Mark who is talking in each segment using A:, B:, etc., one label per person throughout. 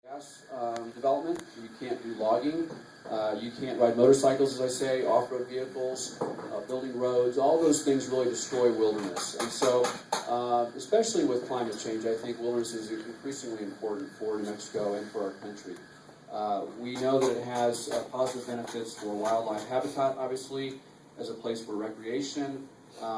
A: Gas development. You can't do logging. You can't ride motorcycles, as I say, off-road vehicles, building roads. All those things really destroy wilderness. And so, especially with climate change, I think wilderness is increasingly important for New Mexico and for our country. We know that it has positive benefits for wildlife habitat, obviously, as a place for recreation.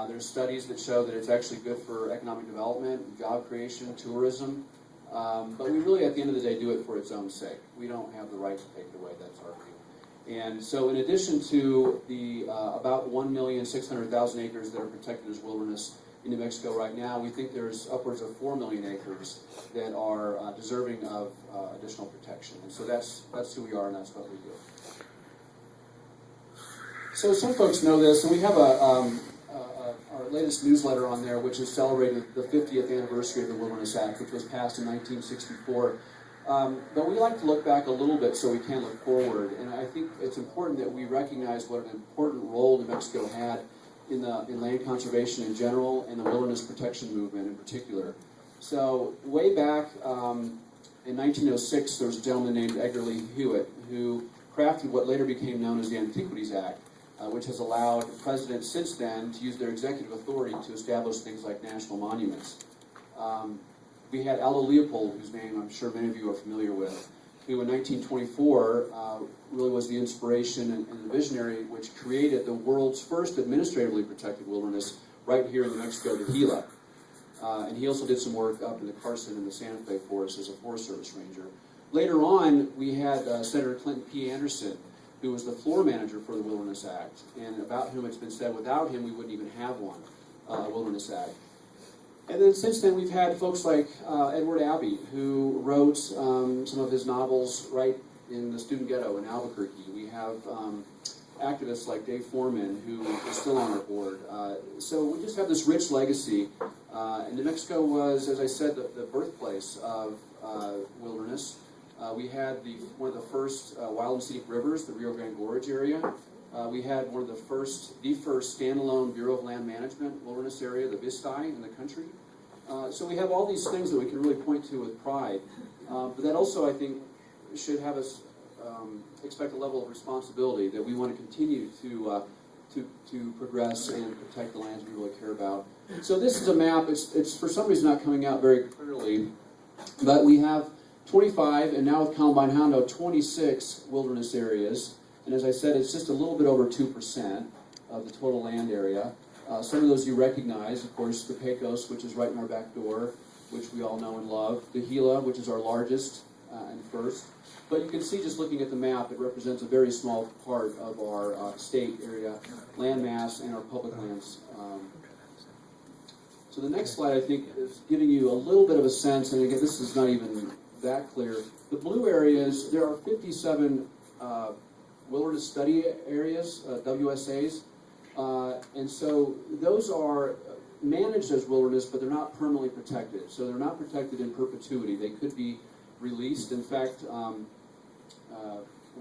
A: There's studies that show that it's actually good for economic development, job creation, tourism. But we really, at the end of the day, do it for its own sake. We don't have the right to take it away. That's our view. And so in addition to the about 1,600,000 acres that are protected as wilderness in New Mexico right now, we think there's upwards of 4 million acres that are deserving of additional protection. And so that's who we are, and that's what we do. So some folks know this, and we have our latest newsletter on there, which is celebrating the 50th anniversary of the Wilderness Act, which was passed in 1964. But we like to look back a little bit so we can look forward. And I think it's important that we recognize what an important role New Mexico had in land conservation in general and the wilderness protection movement in particular. So way back in 1906, there was a gentleman named Edgar Lee Hewitt who crafted what later became known as the Antiquities Act, which has allowed presidents since then to use their executive authority to establish things like national monuments. We had Aldo Leopold, whose name I'm sure many of you are familiar with, who in 1924 really was the inspiration and the visionary which created the world's first administratively protected wilderness right here in New Mexico, the Gila. And he also did some work up in the Carson and the Santa Fe Forest as a Forest Service ranger. Later on, we had Senator Clinton P. Anderson, who was the floor manager for the Wilderness Act, and about whom it's been said without him we wouldn't even have one, Wilderness Act. And then since then we've had folks like Edward Abbey, who wrote some of his novels right in the student ghetto in Albuquerque. We have activists like Dave Foreman, who is still on our board. So we just have this rich legacy. And New Mexico was, as I said, the birthplace of wilderness. We had one of the first wild and scenic rivers, the Rio Grande Gorge area. We had one of the first standalone Bureau of Land Management wilderness area, the Vistay, in the country. So we have all these things that we can really point to with pride. But that also, I think, should have us expect a level of responsibility that we want to continue to progress and protect the lands we really care about. So this is a map. It's for some reason not coming out very clearly, but we have 25, and now with Columbine Hondo, 26 wilderness areas. And as I said, it's just a little bit over 2% of the total land area. Some of those you recognize, of course, the Pecos, which is right in our back door, which we all know and love. The Gila, which is our largest and first. But you can see, just looking at the map, it represents a very small part of our state area land mass and our public lands. So the next slide, I think, is giving you a little bit of a sense, and again, this is not even that clear. The blue areas, there are 57 wilderness study areas, WSAs, and so those are managed as wilderness, but they're not permanently protected. So they're not protected in perpetuity. They could be released. In fact,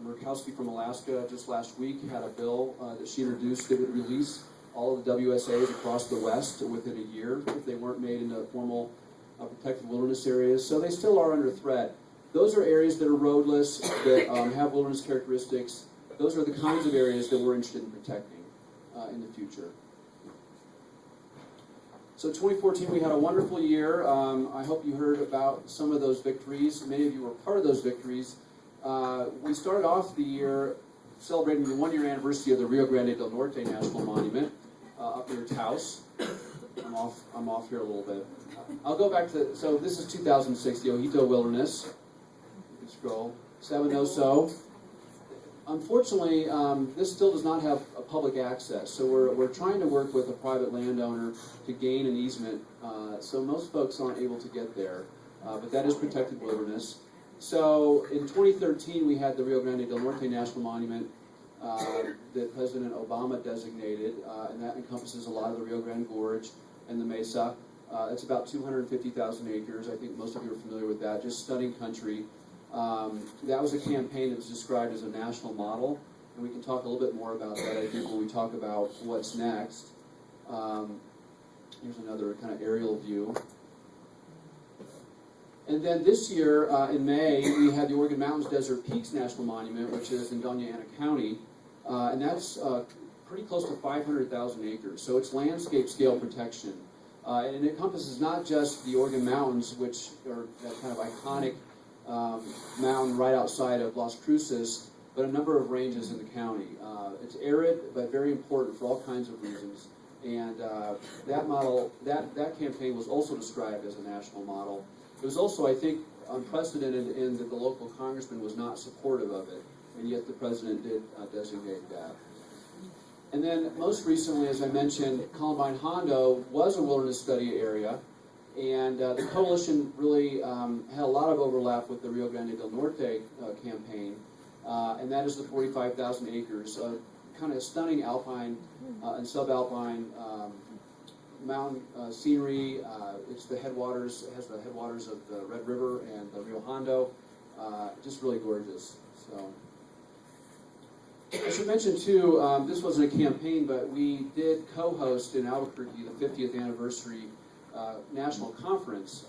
A: Murkowski from Alaska just last week had a bill that she introduced that would release all of the WSAs across the West within a year if they weren't made into formal protected wilderness areas. So they still are under threat. Those are areas that are roadless, that have wilderness characteristics. Those are the kinds of areas that we're interested in protecting in the future. So 2014, we had a wonderful year. I hope you heard about some of those victories. Many of you were part of those victories. We started off the year celebrating the one-year anniversary of the Rio Grande del Norte National Monument up near Taos. I'm off here a little bit. I'll go back to, so this is 2006, the Ojito Wilderness. You can scroll. Sabinoso. Unfortunately, this still does not have a public access, so we're trying to work with a private landowner to gain an easement, so most folks aren't able to get there, but that is protected wilderness. So in 2013, we had the Rio Grande del Norte National Monument that President Obama designated, and that encompasses a lot of the Rio Grande Gorge and the Mesa. It's about 250,000 acres. I think most of you are familiar with that. Just stunning country. That was a campaign that was described as a national model, and we can talk a little bit more about that, I think, when we talk about what's next. Here's another kind of aerial view. And then this year, in May, we had the Oregon Mountains Desert Peaks National Monument, which is in Doña Ana County, and that's pretty close to 500,000 acres. So it's landscape scale protection. And it encompasses not just the Oregon Mountains, which are that kind of iconic mountain right outside of Las Cruces, but a number of ranges in the county. It's arid, but very important for all kinds of reasons. And that model, that campaign was also described as a national model. It was also, I think, unprecedented in that the local congressman was not supportive of it, and yet the president did designate that. And then most recently, as I mentioned, Columbine Hondo was a wilderness study area, and the coalition really had a lot of overlap with the Rio Grande del Norte campaign, and that is the 45,000 acres of kind of stunning alpine and subalpine mountain scenery. It's the headwaters, it has the headwaters of the Red River and the Rio Hondo. Just really gorgeous. So I should mention too, this wasn't a campaign, but we did co-host in Albuquerque the 50th anniversary national conference,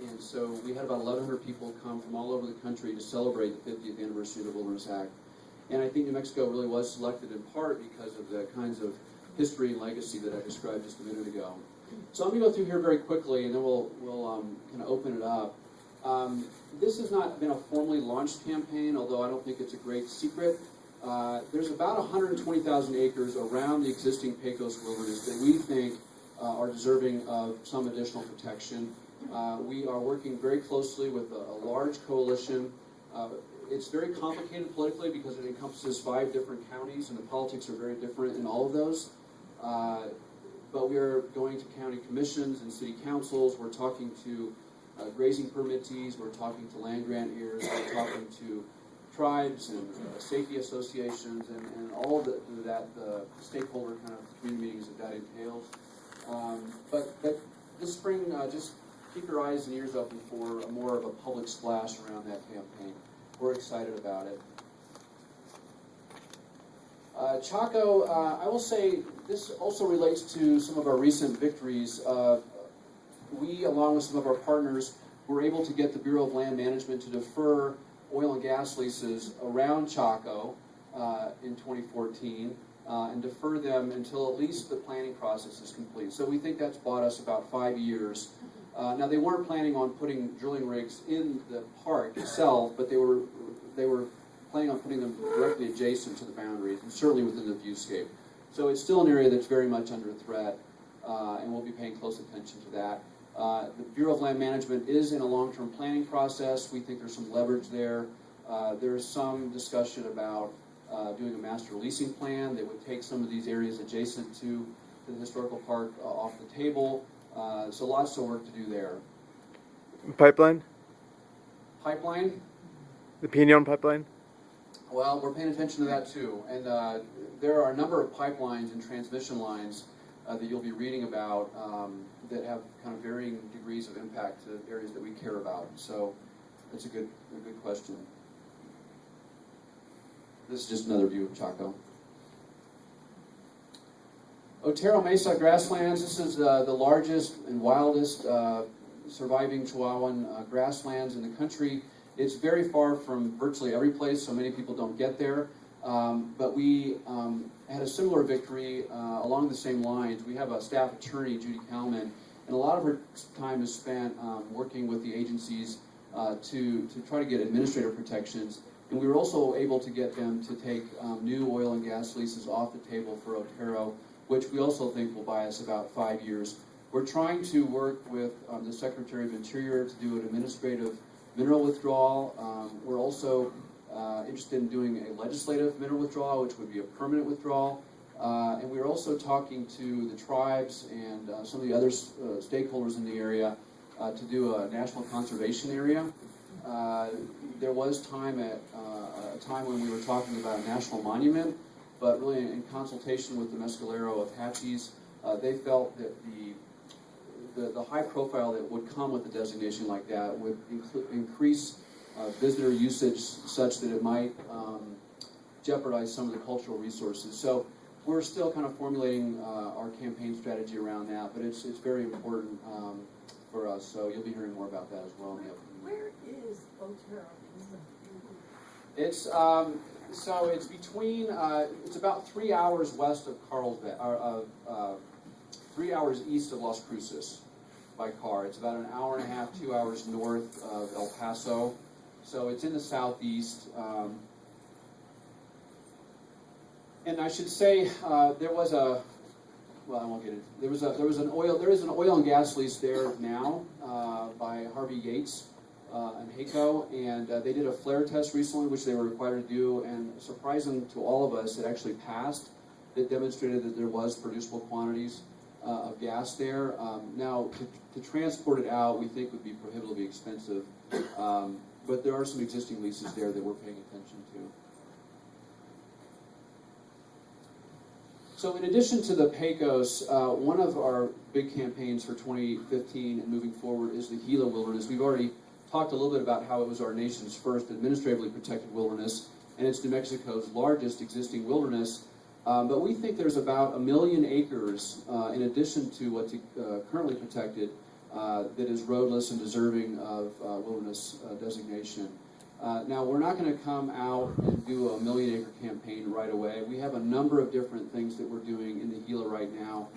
A: and so we had about 1,100 people come from all over the country to celebrate the 50th anniversary of the Wilderness Act. And I think New Mexico really was selected in part because of the kinds of history and legacy that I described just a minute ago. So I'm going to go through here very quickly, and then we'll kind of open it up. This has not been a formally launched campaign, although I don't think it's a great secret. There's about 120,000 acres around the existing Pecos Wilderness that we think are deserving of some additional protection. We are working very closely with a large coalition. It's very complicated politically because it encompasses 5 different counties, and the politics are very different in all of those. But we are going to county commissions and city councils. We're talking to grazing permittees. We're talking to land grant heirs. We're talking to tribes and safety associations and all of the stakeholder kind of community meetings that entails. But this spring, just keep your eyes and ears open for more of a public splash around that campaign. We're excited about it. Chaco, I will say this also relates to some of our recent victories. We, along with some of our partners, were able to get the Bureau of Land Management to defer oil and gas leases around Chaco in 2014 and defer them until at least the planning process is complete. So we think that's bought us about 5 years. Now they weren't planning on putting drilling rigs in the park itself, but they were planning on putting them directly adjacent to the boundaries and certainly within the viewscape. So it's still an area that's very much under threat, and we'll be paying close attention to that. The Bureau of Land Management is in a long-term planning process. We think there's some leverage there. There's some discussion about doing a master leasing plan that would take some of these areas adjacent to the historical park off the table. So lots of work to do there.
B: Pipeline?
A: Pipeline?
B: The Pinon pipeline?
A: Well, we're paying attention to that too. And there are a number of pipelines and transmission lines that you'll be reading about that have kind of varying degrees of impact to areas that we care about. So that's a good question. This is just another view of Chaco. Otero Mesa grasslands. This is the largest and wildest surviving Chihuahuan grasslands in the country. It's very far from virtually every place, so many people don't get there. But we had a similar victory along the same lines. We have a staff attorney, Judy Kalman, and a lot of her time is spent working with the agencies to try to get administrative protections. And we were also able to get them to take new oil and gas leases off the table for Otero, which we also think will buy us about 5 years. We're trying to work with the Secretary of Interior to do an administrative mineral withdrawal. We're also interested in doing a legislative mineral withdrawal, which would be a permanent withdrawal. And we're also talking to the tribes and some of the other stakeholders in the area to do a national conservation area. There was a time when we were talking about a national monument, but really in consultation with the Mescalero Apaches, they felt that the high profile that would come with a designation like that would increase visitor usage such that it might jeopardize some of the cultural resources. So we're still kind of formulating our campaign strategy around that, but it's very important for us. So you'll be hearing more about that as well in the upcoming week.
C: Where is Otero?
A: It's so it's between it's about 3 hours west of Carlsbad, 3 hours east of Las Cruces by car. It's about an hour and a half, 2 hours north of El Paso. So it's in the southeast. And I should say there was a well, I won't get into it. There is an oil and gas lease there now by Harvey Yates and HACO, and they did a flare test recently, which they were required to do, and surprising to all of us, it actually passed. It demonstrated that there was producible quantities of gas there. Now, to transport it out, we think would be prohibitively expensive, but there are some existing leases there that we're paying attention to. So in addition to the Pecos, one of our big campaigns for 2015 and moving forward is the Gila Wilderness. We've already talked a little bit about how it was our nation's first administratively protected wilderness, and it's New Mexico's largest existing wilderness. But we think there's about 1 million acres, in addition to what's currently protected, that is roadless and deserving of wilderness designation. Now, we're not going to come out and do a 1 million acre campaign right away. We have a number of different things that we're doing in the Gila right now.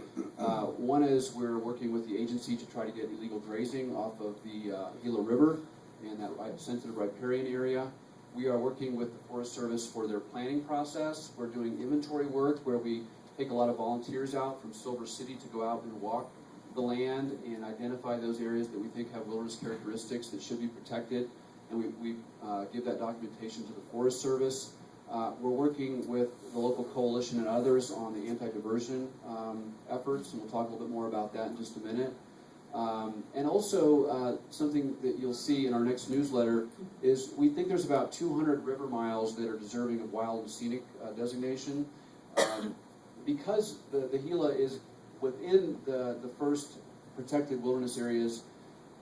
A: One is we're working with the agency to try to get illegal grazing off of the Gila River in that sensitive riparian area. We are working with the Forest Service for their planning process. We're doing inventory work where we take a lot of volunteers out from Silver City to go out and walk the land and identify those areas that we think have wilderness characteristics that should be protected. And we give that documentation to the Forest Service. We're working with the local coalition and others on the anti-diversion efforts, and we'll talk a little bit more about that in just a minute. And also, something that you'll see in our next newsletter is we think there's about 200 river miles that are deserving of wild and scenic designation. Because the Gila is within the first protected wilderness areas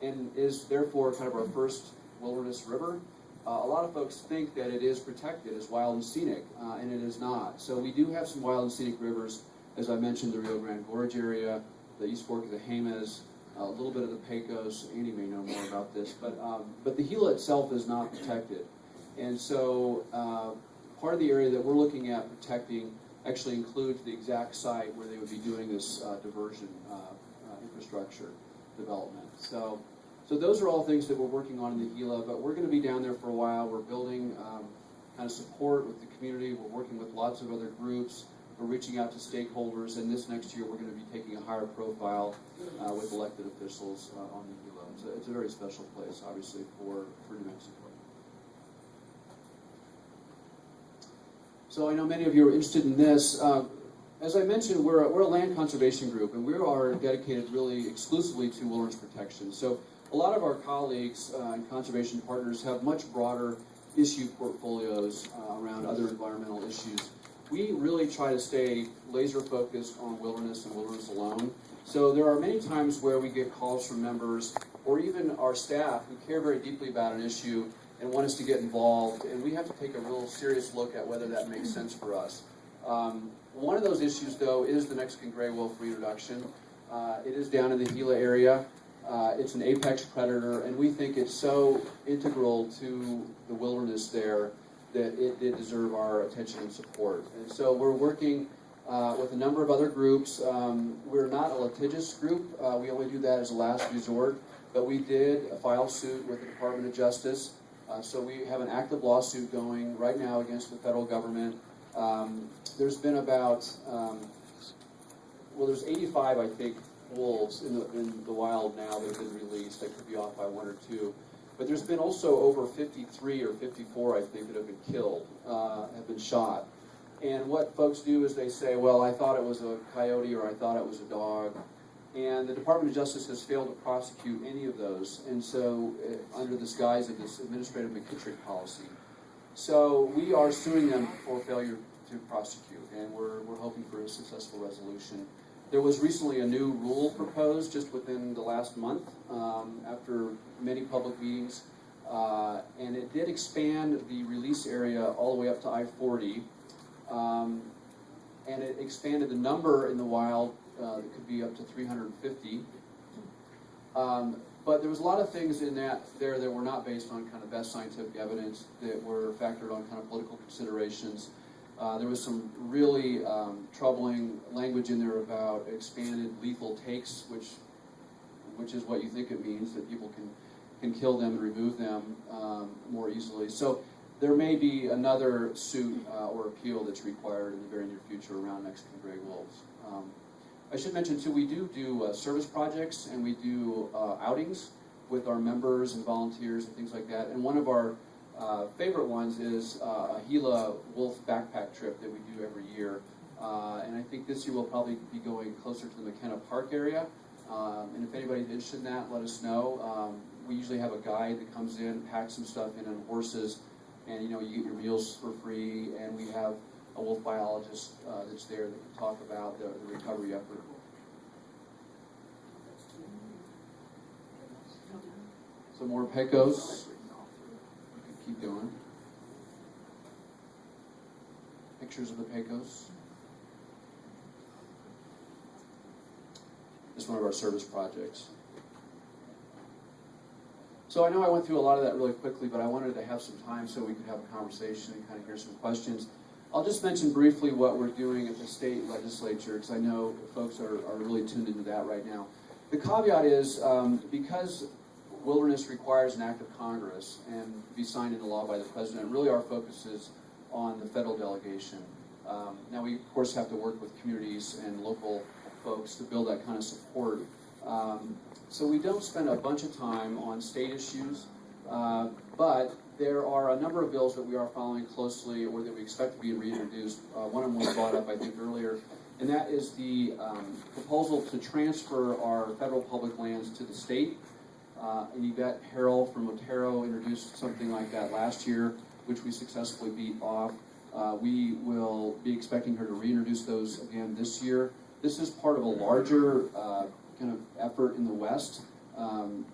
A: and is therefore kind of our first wilderness river, a lot of folks think that it is protected as wild and scenic, and it is not. So we do have some wild and scenic rivers, as I mentioned, the Rio Grande Gorge area, the East Fork of the Jemez, a little bit of the Pecos. Andy may know more about this, but the Gila itself is not protected. And so part of the area that we're looking at protecting actually includes the exact site where they would be doing this diversion infrastructure development. So those are all things that we're working on in the Gila, but we're going to be down there for a while. We're building kind of support with the community. We're working with lots of other groups. We're reaching out to stakeholders, and this next year we're going to be taking a higher profile with elected officials on the Gila. So it's a very special place, obviously, for New Mexico. So I know many of you are interested in this. As I mentioned, we're a land conservation group, and we are dedicated really exclusively to wilderness protection. So a lot of our colleagues and conservation partners have much broader issue portfolios around other environmental issues. We really try to stay laser focused on wilderness and wilderness alone. So there are many times where we get calls from members or even our staff who care very deeply about an issue and want us to get involved, and we have to take a real serious look at whether that makes sense for us. One of those issues, though, is the Mexican gray wolf reintroduction. It is down in the Gila area. It's an apex predator, and we think it's so integral to the wilderness there that it did deserve our attention and support. And so we're working with a number of other groups. We're not a litigious group. We only do that as a last resort, but we did file suit with the Department of Justice. So we have an active lawsuit going right now against the federal government. There's been about, there's 85, I think, wolves in the wild now that have been released. I could be off by 1 or 2. But there's been also over 53 or 54, I think, that have been killed, have been shot. And what folks do is they say, well, I thought it was a coyote or I thought it was a dog. And the Department of Justice has failed to prosecute any of those, and so under this guise of this administrative McKittrick policy. So we are suing them for failure to prosecute, and we're hoping for a successful resolution. There was recently a new rule proposed just within the last month after many public meetings, and it did expand the release area all the way up to I-40, and it expanded the number in the wild that could be up to 350. But there was a lot of things in that were not based on kind of best scientific evidence, that were factored on kind of political considerations. There was some really troubling language in there about expanded lethal takes, which is what you think it means, that people can kill them and remove them more easily. So there may be another suit or appeal that's required in the very near future around Mexican gray wolves. I should mention too, we do service projects, and we do outings with our members and volunteers and things like that. And one of our favorite ones is a Gila wolf backpack trip that we do every year. And I think this year we'll probably be going closer to the McKenna Park area. And if anybody's interested in that, let us know. We usually have a guide that comes in, packs some stuff in on horses, and you get your meals for free, and we have a wolf biologist that's there that can talk about the recovery effort. Some more Pecos. Keep going. Pictures of the Pecos. This is one of our service projects. So I know I went through a lot of that really quickly, but I wanted to have some time so we could have a conversation and kind of hear some questions. I'll just mention briefly what we're doing at the state legislature, because I know folks are really tuned into that right now. The caveat is, because wilderness requires an act of Congress and be signed into law by the president, really our focus is on the federal delegation. Now we, of course, have to work with communities and local folks to build that kind of support. So we don't spend a bunch of time on state issues, but there are a number of bills that we are following closely or that we expect to be reintroduced. One of them was brought up, I think, earlier, and that is the proposal to transfer our federal public lands to the state. And Yvette Harrell from Otero introduced something like that last year, which we successfully beat off. We will be expecting her to reintroduce those again this year. This is part of a larger kind of effort in the West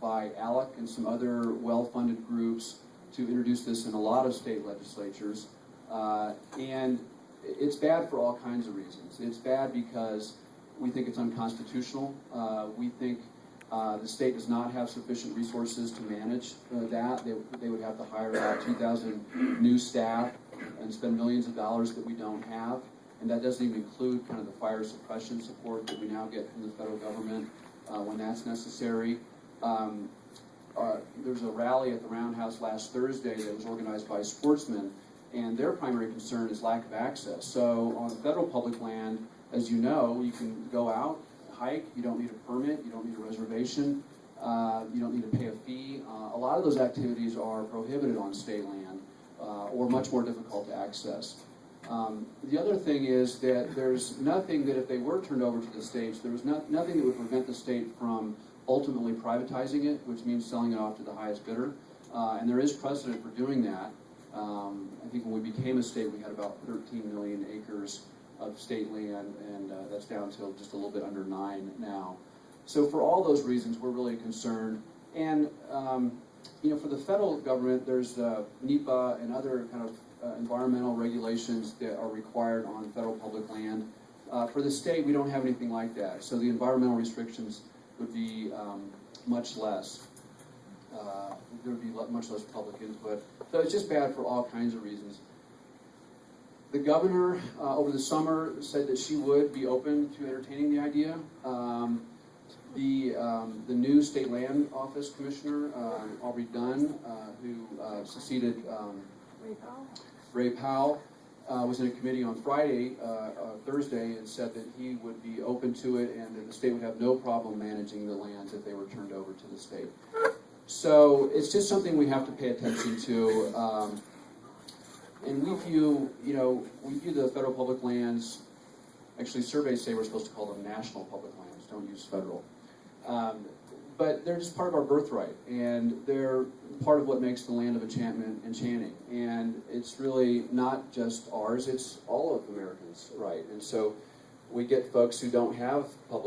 A: by ALEC and some other well-funded groups to introduce this in a lot of state legislatures. And it's bad for all kinds of reasons. It's bad because we think it's unconstitutional. We think the state does not have sufficient resources to manage that. They would have to hire out 2,000 new staff and spend millions of dollars that we don't have. And that doesn't even include kind of the fire suppression support that we now get from the federal government when that's necessary. There was a rally at the Roundhouse last Thursday that was organized by sportsmen, and their primary concern is lack of access. So on federal public land, as you know, you can go out, hike, you don't need a permit, you don't need a reservation, you don't need to pay a fee. A lot of those activities are prohibited on state land or much more difficult to access. The other thing is that there's nothing that if they were turned over to the states, there was nothing that would prevent the state from ultimately privatizing it, which means selling it off to the highest bidder. And there is precedent for doing that. I think when we became a state, we had about 13 million acres of state land, and that's down to just a little bit under 9 now. So for all those reasons, we're really concerned. And for the federal government, there's NEPA and other kind of environmental regulations that are required on federal public land. For the state, we don't have anything like that. So the environmental restrictions would be much less. There would be much less public input. So it's just bad for all kinds of reasons. The governor over the summer said that she would be open to entertaining the idea. The new state land office commissioner, Aubrey Dunn, who succeeded Ray Powell, was in a committee on Thursday, and said that he would be open to it and that the state would have no problem managing the lands if they were turned over to the state. So it's just something we have to pay attention to. And we view the federal public lands, actually surveys say we're supposed to call them national public lands, don't use federal. But they're just part of our birthright, and they're part of what makes the land of enchantment enchanting. And it's really not just ours, it's all of Americans' right. And so we get folks who don't have public